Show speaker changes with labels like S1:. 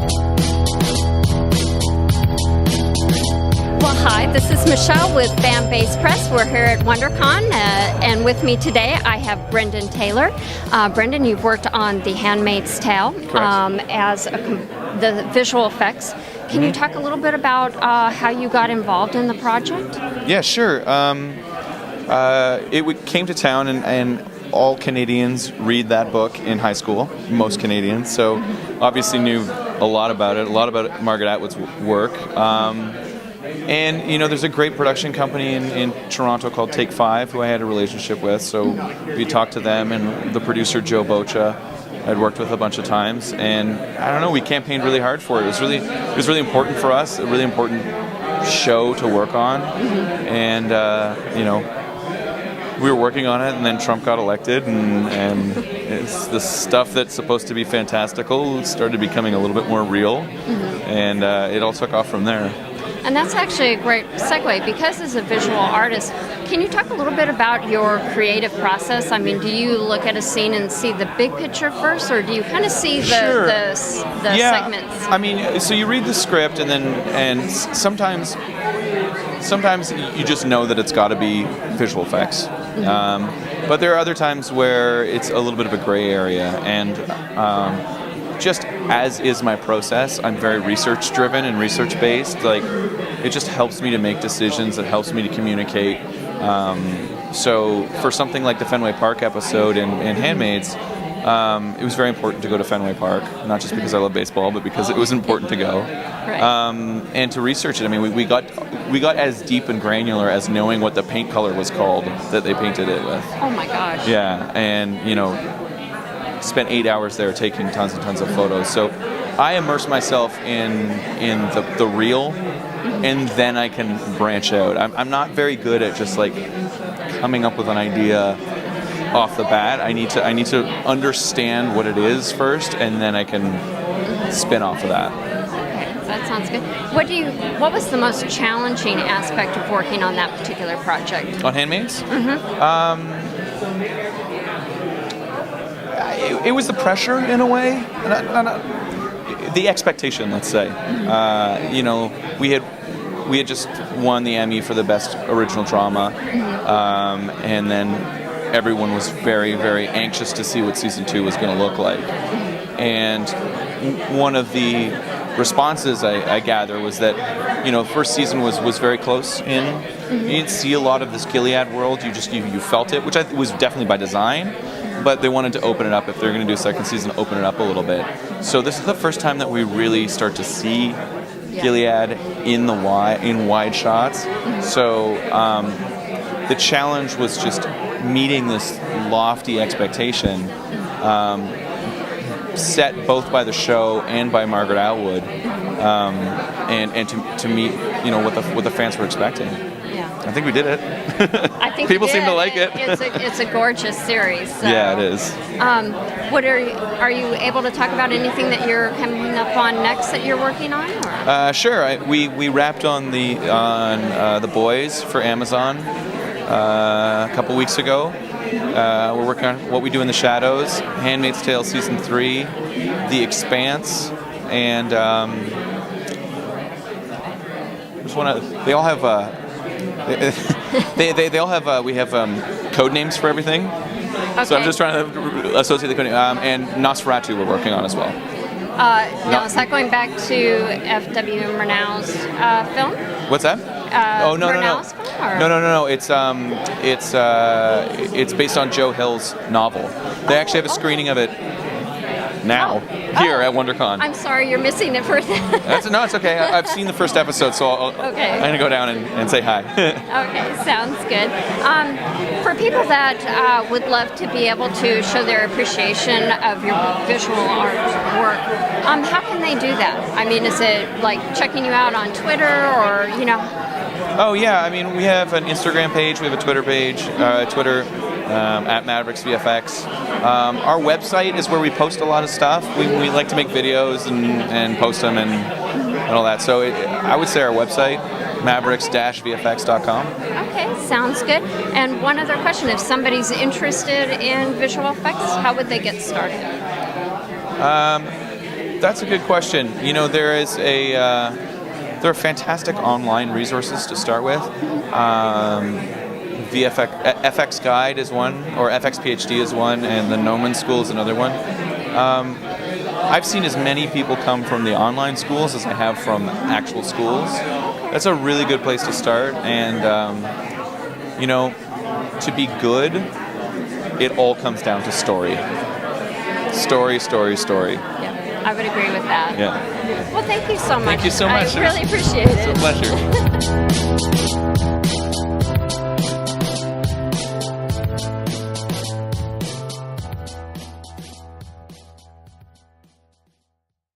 S1: Well, hi, this is Michelle with Fanbase Press. We're here at WonderCon, and with me today I have Brendan Taylor. Brendan, you've worked on the Handmaid's Tale as the visual effects. Can you talk a little bit about how you got involved in the project?
S2: Yeah, sure. It came to town, and all Canadians read that book in high school, most Canadians, so obviously knew a lot about Margaret Atwood's work. And, you know, there's a great production company in Toronto called Take 5 who I had a relationship with, so we talked to them, and the producer Joe Bocha I'd worked with a bunch of times, and I don't know, we campaigned really hard for it. It was really important for us, a really important show to work on, and, you know, we were working on it, and then Trump got elected, and it's the stuff that's supposed to be fantastical started becoming a little bit more real, and it all took off from there.
S1: And that's actually a great segue, because as a visual artist, can you talk a little bit about your creative process? I mean, do you look at a scene and see the big picture first, or do you kind of see the segments?
S2: I mean, so you read the script, and sometimes you just know that it's got to be visual effects. But there are other times where it's a little bit of a gray area, and just as is my process, I'm very research-driven and research-based. Like, it just helps me to make decisions. It helps me to communicate. So for something like the Fenway Park episode in Handmaids, it was very important to go to Fenway Park, not just because I love baseball, but because it was important to go.
S1: Right.
S2: And to research it. I mean, we got as deep and granular as knowing what the paint color was called that they painted it with.
S1: Oh my gosh.
S2: Yeah, and you know, spent 8 hours there taking tons and tons of photos. So I immerse myself in the real, and then I can branch out. I'm not very good at just like coming up with an idea off the bat. I need to understand what it is first, and then I can spin off of that.
S1: Okay, that sounds good. What was the most challenging aspect of working on that particular project?
S2: On Handmaids? It was the pressure in a way, the expectation, let's say. You know, we had just won the Emmy for the best original drama, and then everyone was very, very anxious to see what season 2 was going to look like. And one of the responses I gather was that, you know, first season was very close in. You didn't see a lot of this Gilead world. You felt it, which I think was definitely by design. But they wanted to open it up. If they're going to do a second season, open it up a little bit. So this is the first time that we really start to see Gilead in wide shots. So the challenge was just meeting this lofty expectation, set both by the show and by Margaret Atwood, and to meet, you know, what the fans were expecting. I think we did it.
S1: I think
S2: people seem to like it.
S1: It's a gorgeous series. So.
S2: Yeah, it is.
S1: What are you able to talk about anything that you're coming up on next that you're working on? Or?
S2: Sure. We wrapped on the Boys for Amazon a couple weeks ago. We're working on What We Do in the Shadows, Handmaid's Tale Season 3, The Expanse, and they all have. They all have. We have code names for everything.
S1: Okay.
S2: So I'm just trying to associate the code name. And Nosferatu we're working on as well.
S1: Now, is that going back to F.W. Murnau's film?
S2: What's that? No.
S1: Murnau's film? Or?
S2: No. It's based on Joe Hill's novel. They actually have a screening of it now here at WonderCon.
S1: I'm sorry, you're missing it for that.
S2: No, it's okay. I've seen the first episode, so I'm going to go down and say hi.
S1: Okay, sounds good. For people that would love to be able to show their appreciation of your visual art work, how can they do that? I mean, is it like checking you out on Twitter or, you know?
S2: Oh, yeah. I mean, we have an Instagram page. We have a Twitter page. Twitter. At Mavericks VFX. Our website is where we post a lot of stuff. We like to make videos and post them and all that. So I would say our website, mavericks-vfx.com.
S1: Okay, sounds good. And one other question, if somebody's interested in visual effects, how would they get started?
S2: That's a good question. You know, there are fantastic online resources to start with. FX Guide is one, or FX PhD is one, and the Gnomon School is another one. I've seen as many people come from the online schools as I have from actual schools. That's a really good place to start, and you know, to be good, it all comes down to story. Story.
S1: Yeah, I would agree with that.
S2: Yeah.
S1: Well, thank you so much.
S2: Thank you so much.
S1: I really appreciate it.
S2: It's a pleasure.